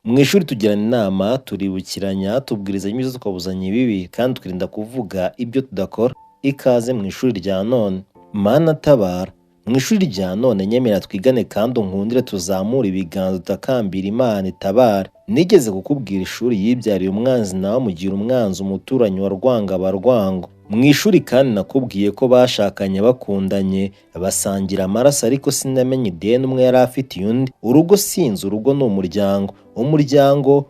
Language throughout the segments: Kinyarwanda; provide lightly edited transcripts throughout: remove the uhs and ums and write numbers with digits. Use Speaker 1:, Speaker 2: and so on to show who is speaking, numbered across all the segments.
Speaker 1: Mu ishuri tugirana inama, turibukiranya, tubwirizanya ibyiza tukabuzanya ibibi, kandi twirinda kuvuga ibyo tudakora. Ikaze mu ishuri rya none. Mana tabara. Mu ishuri rya none nyemera twigane kandi unkundire tuzamure ibiganza tutakambira Imana itabara. Nigeze kukubwira ishuri yibyariye umwanzi nawe amugira umwanzi, umuturanyi wa rwanga rwango. Mu ishuri kandi nakubwiye ko bashakanye bakundanye, basangira amaraso, ariko sinamenye ideni umwe yari afitiye undi. Urugo sinzi, urugo ni umuryango. Umuryango,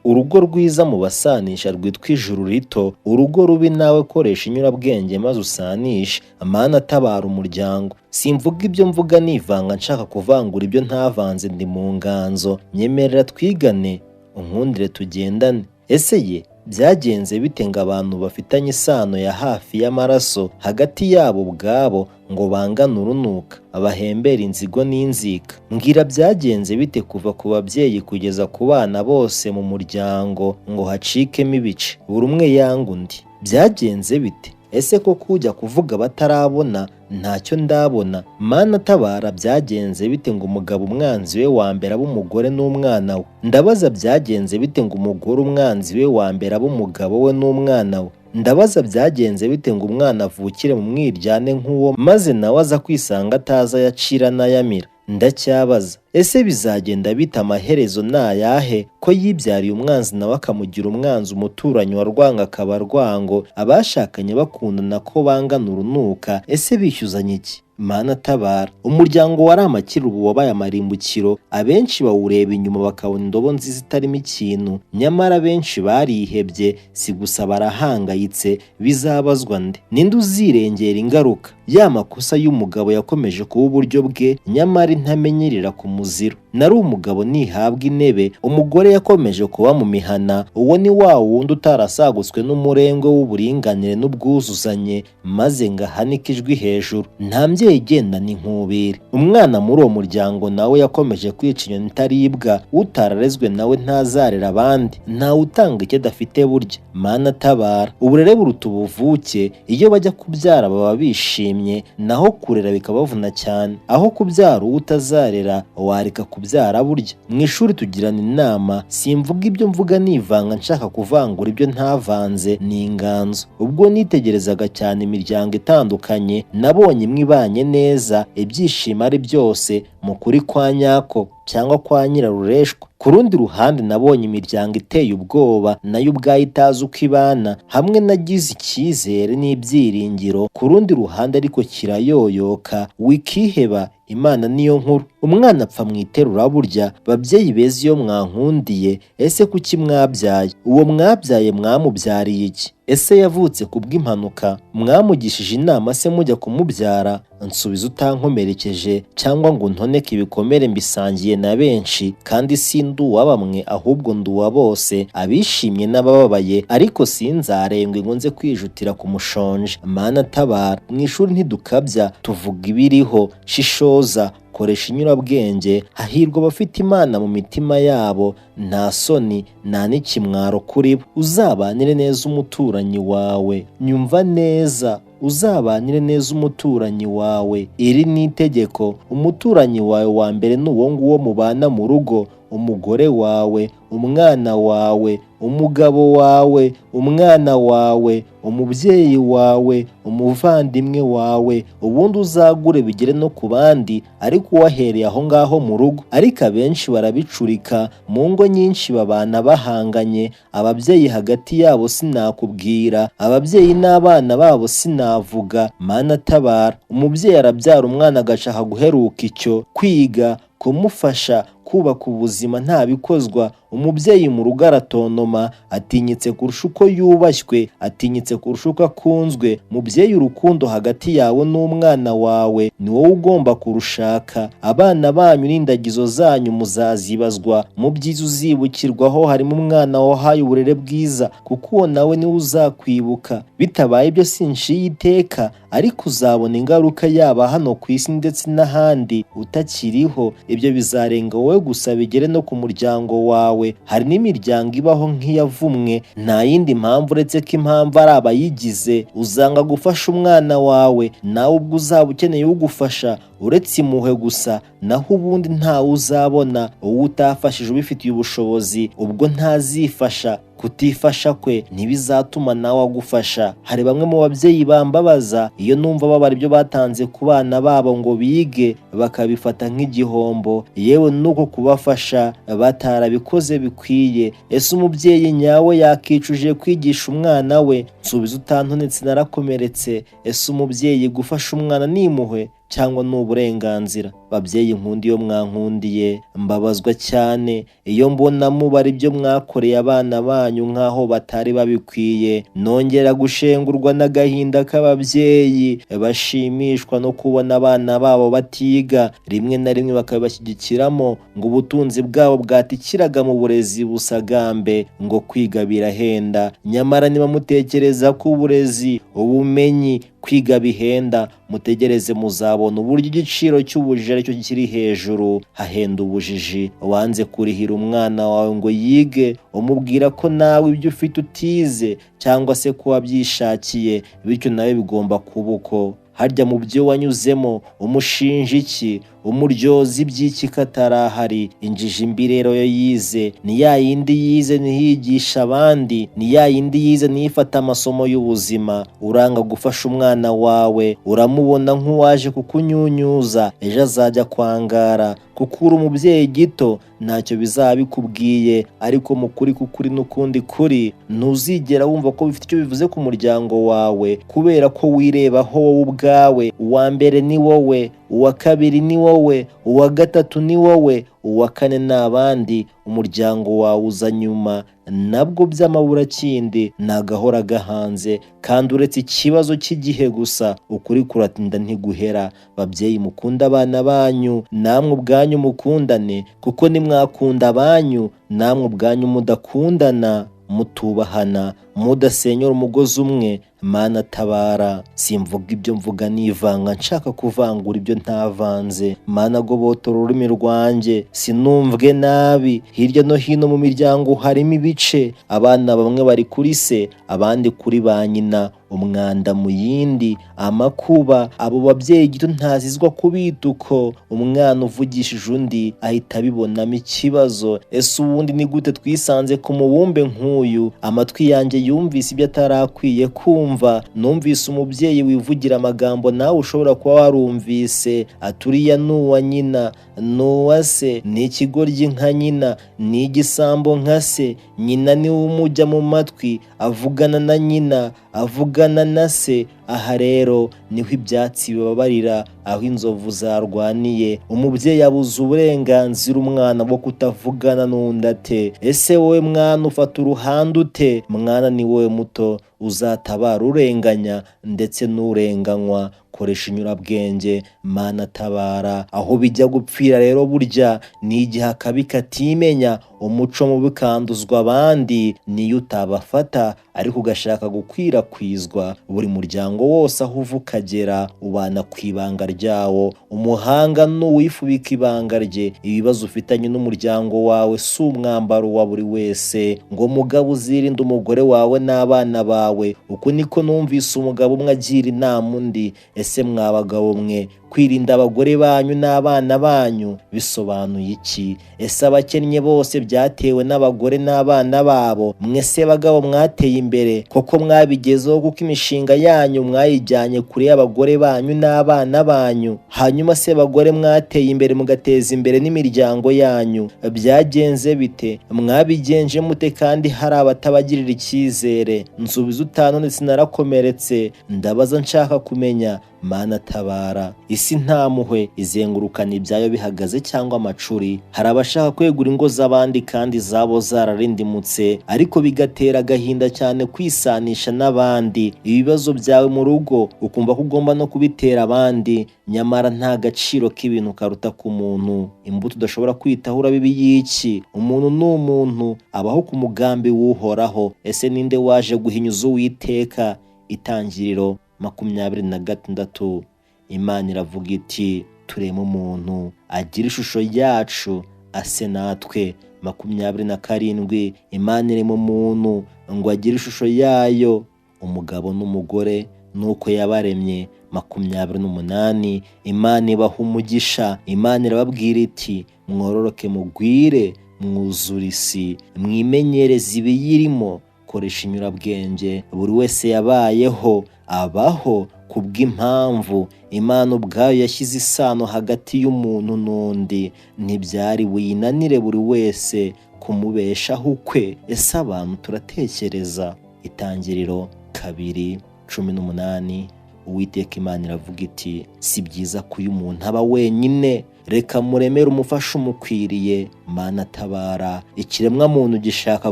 Speaker 1: urugo rwiza mu basanisha rwitwa ijuru rito. Urugo rubi nawe koresha inyurabwenge maze usanisha. Mana tabara umuryango. Simvuga ibyo mvuga nivanga nshaka kuvangura ibyo ntavanze, ndi mu nganzo. Nyemerera twigane, unkundire tugendane. Ese ye byagenze bite ngo abantu bafitanye isano ya hafi y'amaraso hagati yabo ubwabo ngo bangane urunuka, abahembera inzigo n'inzika? Mbwira byagenze bite kuva ku babyeyi kugeza ku bana bose mu muryango ngo hacikemo ibice, buri umwe yanga undi? Byagenze bite? Ese ko kujya kuvuga batarabona ntacyo ndabona? Mana tabara, byagenze bite ngo umugabo umwanzi we wa mbere abe umugore n'umwana we? Ndabaza byagenze bite ngo umugore umwanzi we wa mbere abe umugabo we n'umwana we? Ndabaza byagenze bite ngo umwana avukire mu mwiryane nk'uwo, maze nawe aza kwisanga ataza yacira n'ayamira? Ndacyabaza. Ese bizagenda bita amaherezo nayahe ko yibyariye umwanzi nawe akamugira umwanzi, umuturanyi wa rwanga akaba rwango, abashakanye bakundana ko bangana urunuka? Ese bishyuzanye iki? Mana tabara. Umuryango wari amakiro ubu wabaye amarimbukiro. Abenshi bawureba inyuma bakabona indobo nziza itarimo ikintu, nyamara benshi barihebye. Si gusa barahangayitse, bizabazwa nde? Ninde uzirengera ingaruka? Ya makosa y'umugabo yakomeje kuba uburyo bwe, nyamara intamenyerera ku muziro. Nari umugabo nihabwa intebe, umugore yakomeje kuba mu mihana. Uwo ni wa wundi utarasagutswe n'umurengwe w'uburinganire n'ubwuzuzanye, maze ngahanika ijwi hejuru. Nta mbyeyi igendana inkubiri. Umwana muri uwo muryango nawe yakomeje kwica inyoni itaribwa. Utararezwe nawe ntazarera abandi. Ntawe utanga icyo adafite burya. Mana tabara. Uburere buruta ubuvuke. Iyo bajya kubyara baba bishimye, naho kurera bikabavuna cyane. Aho kubyara uwo utazarera, wareka kubyara burya. Mu ishuri tugirana inama, simvuga ibyo mvuga nivanga nshaka kuvangura ibyo ntavanze, ni inganzo. Ubwo nitegerezaga cyane imiryango itandukanye, nabonye imwe ibanye neza, ibyishimo ari byose, mu kuri kwa nyako cyangwa kwa nyirarureshwa. Ku rundi ruhande nabonye imiryango iteye ubwoba, nayo ubwayo itazi uko ibana. Hamwe nagize icyizere n'ibyiringiro, ku rundi ruhande ariko kirayoyoka. Wikiheba, Imana niyo nkuru. Umwana apfa mu iterura burya. Babyeyi beza iyo mwankundiye, ese kuki mwabyaye? Uwo mwabyaye mwamubyariye iki? Ese yavutse kubw'impanuka? Mwamugishije inama se mujya kumubyara? Nsubiza utankomerekeje, cyangwa ngo ntoneke ibikomere mbisangiye na benshi, kandi si ndi uwa bamwe ahubwo ndi uwa bose, abishimye n'abababaye, ariko sinzarengwe ngo nze kwijutira ku mushonje. Mana tabara. Mu ishuri ntidukabya, tuvuga ibiriho. Shishoza, koresha inyurabwenge. Hahirwa abafite Imana mu mitima yabo, nta soni nta n'ikimwaro kuri bo. Uzabanire neza umuturanyi wawe. Nyumva neza, uzabanire neza umuturanyi wawe. Iri ni itegeko. Umuturanyi wawe wa mbere ni uwo nguwo mubana mu rugo, umugore wawe, umwana wawe, umugabo wawe, umwana wawe, umubyeyi wawe, umuvandimwe wawe. Ubundi uzagure bigere no ku bandi, ariko uwahereye aho ngaho mu rugo. Ariko abenshi barabicurika. Mu ngo nyinshi babana bahanganye. Ababyeyi hagati yabo sinakubwira, ababyeyi n'abana babo sinavuga. Mana tabara. Umubyeyi arabyara umwana agashaka guheruka icyo kwiga, kumufasha kubaka ubuzima ntabikozwa. Umubyeyi mu rugo aratontoma, atinyitse kurusha uko yubashywe, atinyitse kurusha uko akunzwe. Mubyeyi, urukundo hagati yawe n'umwana wawe ni wowe ugomba kurushaka. Abana banyu n'indagizo zanyu muzazibazwa. Mu byiza uzibukirwaho harimo umwana wahaye uburere bwiza, kuko uwo nawe niwe uzakwibuka. Bitabaye ibyo sinshiye iteka, ariko uzabona ingaruka yaba hano ku isi ndetse n'ahandi utakiriho. Ibyo bizarenga wowe gusa bigere no ku muryango wawe. Hari n'imiryango ibaho nk'iyavumwe, nta yindi mpamvu uretse ko impamvu ari abayigize. Uzanga gufasha umwana wawe, nawe ubwo uzaba ukeneye ugufasha, uretse impuhwe gusa, naho ubundi ntawe uzabona. Uwo utafashije ubifitiye ubushobozi, ubwo ntazifasha. Kutifasha kwe ntibizatuma nawe agufasha. Hari bamwe mu babyeyi bambabaza iyo numva babara ibyo batanze ku bana babo ngo bige, bakabifata nk'igihombo, yewe nuko kubafasha batarabikoze bikwiye. Ese umubyeyi nyawe yakicuje kwigisha umwana we? Nsubiza utantonetse narakomeretse. Ese umubyeyi gufasha umwana ni impuhwe cyangwa ni uburenganzira? Babyeyi nkunda, iyo mwankundiye mbabazwa cyane iyo mbona mubara ibyo mwakoreye abana banyu nk'aho batari babikwiye. Nongera gushengurwa n'agahinda k'ababyeyi bashimishwa no kubona abana babo batiga, rimwe na rimwe bakabibashyigikiramo ngo ubutunzi bwabo bwatikiraga mu burezi busagambe, ngo kwiga birahenda. Nyamara niba mutekereza ko uburezi, ubumenyi, kwiga bihenda, mutegereze muzabona uburyo igiciro cy'ubujiji aricyo kiri hejuru. Hahenda ubujiji. Wanze kurihira umwana wawe ngo yige, umubwira ko nawe ibyo ufite utize cyangwa se ko wabyishakiye, bityo nawe bigomba kuba uko. Harya mu byo wanyuzemo umushinja iki? Umuryozi iby'iki katarahari? Injiji mbi rero yo yize ni ya yindi yize ntiyigisha abandi, ni ya yindi yize ntiyifata amasomo y'ubuzima. Uranga gufasha umwana wawe, uramubona nk'uwaje kukunyunyuza, ejo azajya kwangara. Kuko uri umubyeyi gito ntacyo bizaba bikubwiye, ariko mu kuri k'ukuri n'ukundi kuri ntuzigera wumva ko bifite icyo bivuze ku muryango wawe, kubera ko wirebaho wowe ubwawe. Uwa mbere ni wowe, uwa kabiri ni wowe, uwa gatatu ni wowe, uwa kane ni abandi. Umuryango wawe uza nyuma, nabwo by'amaburakindi nagahora gahanze, kandi uretse ikibazo cy'igihe gusa, ukuri kuratinda ntiguhera. Babyeyi mukunda abana banyu, namwe ubwanyu mukundane, kuko nimwakunda abanyu, namwe ubwanyu mudakundana, mutubahana, mudasenyera umugozi umwe, Mana tabara. Simvuga ibyo mvuga nivanga nshaka kuvangura ibyo ntavanze. Mana gobotora ururimi rwanjye sinumvwe nabi. Hirya no hino mu miryango harimo ibice, abana bamwe bari kuri se, abandi kuri ba nyina, umwanda mu yindi, amakuba. Abo babyeyi gito ntazizwa kubita uko. Umwana uvugishije undi ahita abibonamo ikibazo. Ese ubundi ni gute twisanze ku mubumbe nk'uyu? Amatwi yanjye yumvise ibyo atarakwiye kumva. Numvise umubyeyi wivugira amagambo nawe ushobora kuba warumvise, aturiya nuwa nyina, nuwa se, ni ikigoryi nka nyina, ni igisambo nka se. Nyina niwe umujya mu matwi, avugana na nyina, avugana na se. Aha rero niho ibyatsi bibabarira, aho inzovu zarwaniye. Umubyeyi abuze uburenganzira umwana bwo kutavugana n'undi ate? Ese wowe mwana ufata uruhande ute? Mwana ni wowe muto uzatabara urenganya ndetse n'urenganywa. Koresha inyurabwenge, Mana tabara. Aho bijya gupfira rero burya ni igihe akabi katimenya, umuco mubi ukanduzwa abandi. Niyo utabafata ariko ugashaka gukwirakwizwa, buri muryango wose aho uva ukagera ubana ku ibanga ryawo. Umuhanga n'uwifubika ibanga rye. Ibibazo ufitanye n'umuryango wawe si umwambaro wa buri wese. Ngo mugabo uzirinde umugore wawe n'abana bawe. Uko niko numvise umugabo umwe agira inama undi. Ese mwa bagabo mwe, kwirinda abagore banyu n'abana banyu bisobanuye iki? Ese abakennye bose byatewe n'abagore n'abana babo? Mwese bagabo mwateye imbere koko mwabigezeho, kuko imishinga yanyu mwayijyanye kure y'abagore banyu n'abana banyu. Hanyuma se bagore mwateye imbere mugateza imbere n'imiryango yanyu, byagenze bite? Mwabigenje mute kandi hari abatabagirira icyizere? Nsubiza utantonetse narakomeretse, ndabaza nshaka kumenya. Mana tabara. Isi nta muhwe, izengurukana ibyayo bihagaze cyangwa amacuri. Hari abashaka kwegura ingo z'abandi kandi zabo zararindimutse, ariko bigatera agahinda cyane kwisanisha n'abandi. Ibibazo byawe mu rugo ukumva ko ugomba no kubitera abandi, nyamara nta gaciro k'ibintu karuta ku muntu. Imbuto udashobora kwitaho urabiba y'iki? Umuntu ni umuntu, abaho ku mugambi w'Uhoraho. Ese ninde waje guhinyuza Uwiteka? Itangiriro 26. Imana iravuga iti tureme umuntu agira ishusho yacu, ase natwe. 27 Imana irema umuntu ngo agire ishusho yayo, umugabo n'umugore nuko yabaremye. 28 Imana ibaha umugisha. Imana irababwira iti mwororoke mugwire mwuzure isi, mwimenyereze ibiyirimo, koresha inyurabwenge. Buri wese yabayeho abaho kubw'impamvu. Imana ubwayo yashyize isano hagati y'umuntu n'undi, ntibyari buyinanire buri wese kumubeshaho ukwe. Ese abantu turatekereza? Itangiriro 2:18 Uwiteka Imana iravuga iti si byiza ko uyu muntu aba wenyine, reka muremere umufasha umukwiriye. Mana tabara, ikiremwa muntu gishaka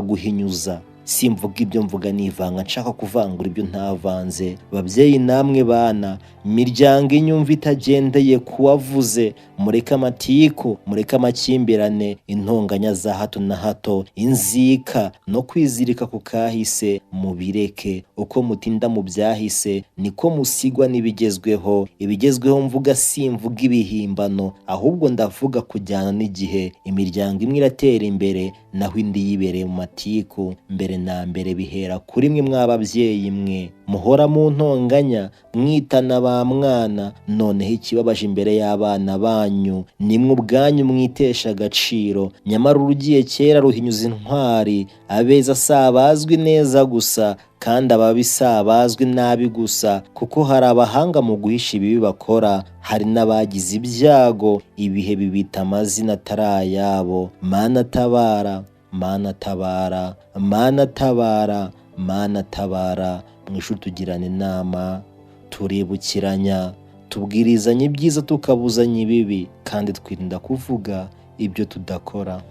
Speaker 1: guhinyuza. Simvuga ibyo mvuga nivanga, nshaka kuvangura ibyo ntavanze. Babyeyi namwe bana, imiryango inyumva itagendeye kuwavuze, mureke amatiku, mureke amakimbirane, intonganya za hato na hato, inzika no kwizirika ku kahise mubireke. Uko mutinda mu byahise niko musigwa n'ibigezweho. Ibigezweho mvuga simvuga ibihimbano, ahubwo ndavuga kujyana n'igihe. Imiryango imwe iratera imbere naho indi yibereye mu matiku. Mbere na mbere bihera kuri mwe mw'ababyeyi mwe, muhora mu ntonganya mwitana ba mwana. Noneho ikibabaje imbere y'abana banyu nimwe ubwanyu mwitesha agaciro. Nyamara urugiye kera ruhinyuza intwari. Abeza sabazwi neza gusa, kandi ababi sabazwi nabi gusa, kuko hari abahanga mu guhisha ibibi bakora. Hari n'abagize ibyago ibihe bibita amazina atari ayabo. Mana tabara, Mana tabara, Mana tabara, Mana tabara. Mw'ishuri tugirana inama, turibukiranya, tubwirizanya ibyiza tukabuzanya ibibi, kandi twirinda kuvuga ibyo tudakora.